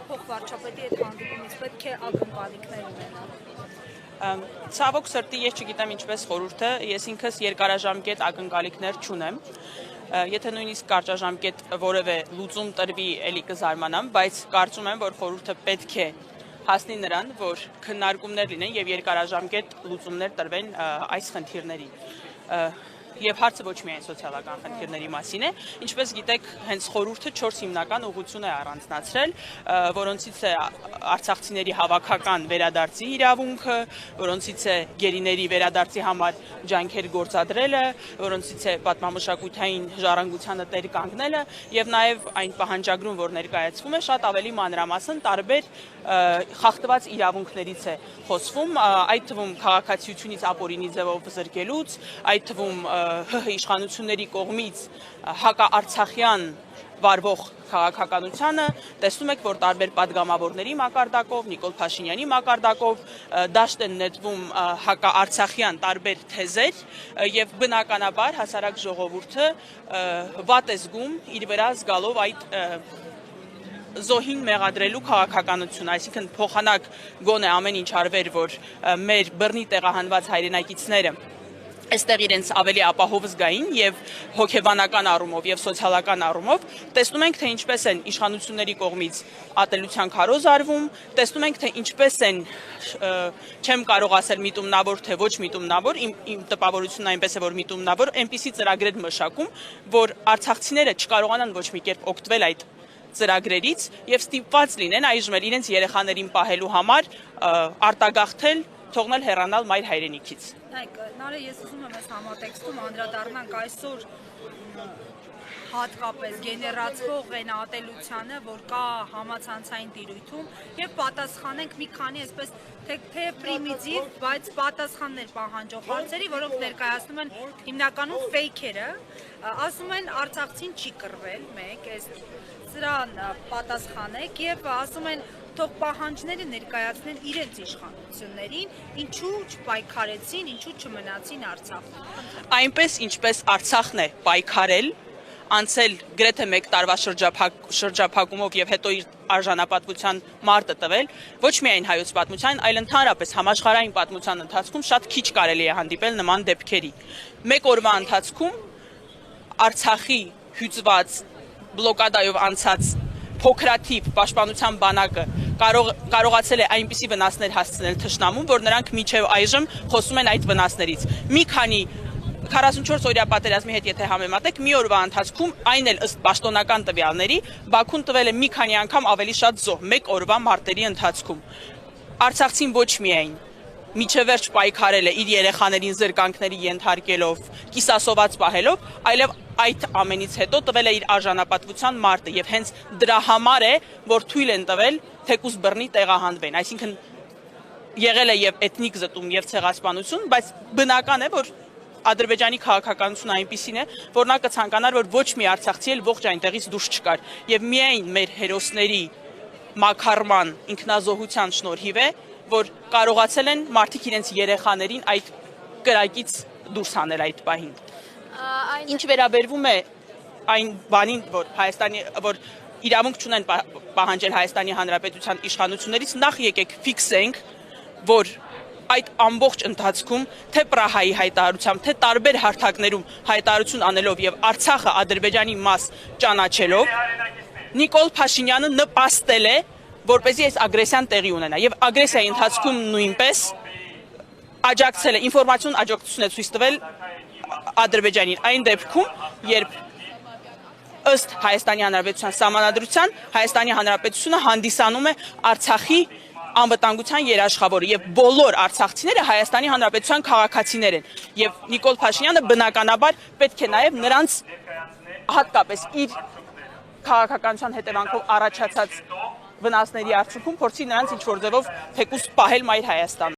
փոխվարչապետի հետ հանդիպումից պետք է ակնկալիքներ ունենալ։ Ցավոք սրտի ես չգիտեմ ինչպես խորհուրդը, ես ինքս երկարաժամկետ ակնկալիքներ չունեմ։ Եթե նույնիսկ կարճաժամկետ որևէ լուծում տրվի, էլի կզարմանամ, բայց կարծում եմ, որ խորհուրդը պետք է հասնի նրան, որ քննարկումներ լինեն եւ երկարաժամկետ լուծումներ տրվեն այս խնդիրների։ Եվ հարցը ոչ միայն սոցիալական խնդիրների մասին է, ինչպես գիտեք, հենց խորհուրդը 4 հիմնական ուղղություն է առանձնացրել, որոնցից է արցախցիների հավաքական վերադարձի իրավունքը, որոնցից է գերիների վերադարձի համար ջանքեր գործադրելը, որոնցից է պատմամշակութային ժառանգությանը տեր կանգնելը եւ նաեւ այն պահանջագրում, որ ներկայացվում է, շատ ավելի մանրամասն տարբեր խախտված իրավունքներից է խոսվում, այդ թվում քաղաքացիությունից ապօրինի ձևով զրկելուց, այդ թվում իշխանությունների կողմից հակաարցախյան վարվող քաղաքականությանը, տեսնում եք, որ տարբեր պատգամավորների մակարդակով, Նիկոլ Փաշինյանի մակարդակով դաշտ են նետվում հակաարցախյան տարբեր թեզեր եւ բնականաբար հասարակ ժողովուրդը վատ է զգում իր վրա զգալով այդ զոհին մեղադրելու քաղաքականություն, այսինքն փոխանակ գոնե ամեն ինչ արվեր, որ մեր բռնի տեղահանված հայրենակիցները այստեղ իրենց ավելի ապահով զգային եւ հոգեբանական առումով եւ սոցիալական առումով, տեսնում ենք, թե ինչպես են իշխանությունների կողմից ատելության քարոզ արվում, տեսնում ենք, թե ինչպես են, չեմ կարող ասել միտումնավոր, թե ոչ միտումնավոր, իմ տպավորությունն այնպես է, որ միտումնավոր, այնպիսի ծրագրեր մշակում, որ արցախցիները չկարողանան ոչ մի կերպ օգտվել այդ ծրագրերից եւ ստիպված լինեն այժմ էլ իրենց երեխաներին պահելու համար արտագաղթել, թողնել հեռանալ մայր հայրենիքից։ Նարե, ես ուզում եմ այս համատեքստում անդրադառնանք այսօր հատկապես գեներացվող այն ատելությանը, որ կա համացանցային տիրույթում եւ պատասխանենք մի քանի այսպես թե պրիմիտիվ, բայց պատասխաններ պահանջող հարցերի, որոնք ներկայացնում են հիմնականում ֆեյքերը, ասում են արցախցին չի կռվել, մեկ, այս սրան պատասխանեք եւ ասում են թող պահանջները ներկայացնեն իրենց իշխանություններին, ինչու չպայքարեցին, ինչու չմնացին Արցախում։ Այնպես ինչպես Արցախն է պայքարել, անցել գրեթե 1 տարվա շրջափակումով եւ հետո իր արժանապատվության մարտը տվել, ոչ միայն հայոց պատմության, այլ ընդհանրապես համաշխարհային պատմության ընթացքում շատ քիչ կարելի է հանդիպել նման դեպքերի։ 1 օրվա ընթացքում Արցախի հյուծված բլոկադայով անցած փոքրաթիվ պաշտպանության բանակը կարողացել է այնպիսի վնասներ հասցնել թշնամուն, որ նրանք մինչև այժմ խոսում են այդ վնասներից։ Մի քանի 44 օրյա պատերազմի հետ եթե համեմատեք, մի օրվա ընթացքում այն էլ ըստ պաշտոնական տվյալների Բաքուն տվել է մի քանի անգամ ավելի շատ զոհ 1 օրվա մարտերի ընթացքում։ Արցախցին ոչ միայն միջև վերջ պայքարել է իր երեխաներին զրկանքների ենթարկելով, կիսասոված պահելով, այլև այդ ամենից հետո տվել է իր արժանապատվության մարտը եւ հենց դրա համար է, որ թույլ են տվել թեկուզ բռնի տեղահանվեն, այսինքն եղել է եւ էթնիկ զտում եւ ցեղասպանություն, բայց բնական է, որ Ադրբեջանի քաղաքականությունը այնպիսին է, որ նա կցանկանար, որ ոչ մի արցախցի էլ ողջ այնտեղից դուրս չկար եւ միայն մեր հերոսների մաքարման ինքնազոհության շնորհիվ է, որ կարողացել են մարդիկ իրենց երեխաներին այդ կրակից դուրս հանել այդ պահին։ Ինչ վերաբերվում է այն բանին, որ իրավունք չունեն պահանջել Հայաստանի Հանրապետության իշխանություններից, նախ եկեք ֆիքսենք, որ այդ ամբողջ ընթացքում թե Պրահայի հայտարարությամբ, թե տարբեր հարթակներում հայտարարություն անելով եւ Արցախը Ադրբեջանի մաս ճանաչելով, Նիկոլ Փաշինյանը նպաստել է, որպեսզի այս ագրեսիան տեղի ունենա եւ ագրեսիայի ընթացքում նույնպես աջակցել է, ինֆորմացիոն աջակցություն է ցույց տվել Ադրբեջանին այն դեպքում, երբ ըստ Հայաստանի Հանրապետության սահմանադրության Հայաստանի Հանրապետությունը հանդիսանում է Արցախի անվտանգության երաշխավորը եւ բոլոր արցախցիները Հայաստանի Հանրապետության քաղաքացիներ են եւ Նիկոլ Փաշինյանը բնականաբար պետք է նաեւ նրանց հատկապես իր քաղաքականության հետևանքով առաջացած վնասների արդյունքում փորձի նրանց ինչ որ ձևով թեկուզ պահել մայր Հայաստան։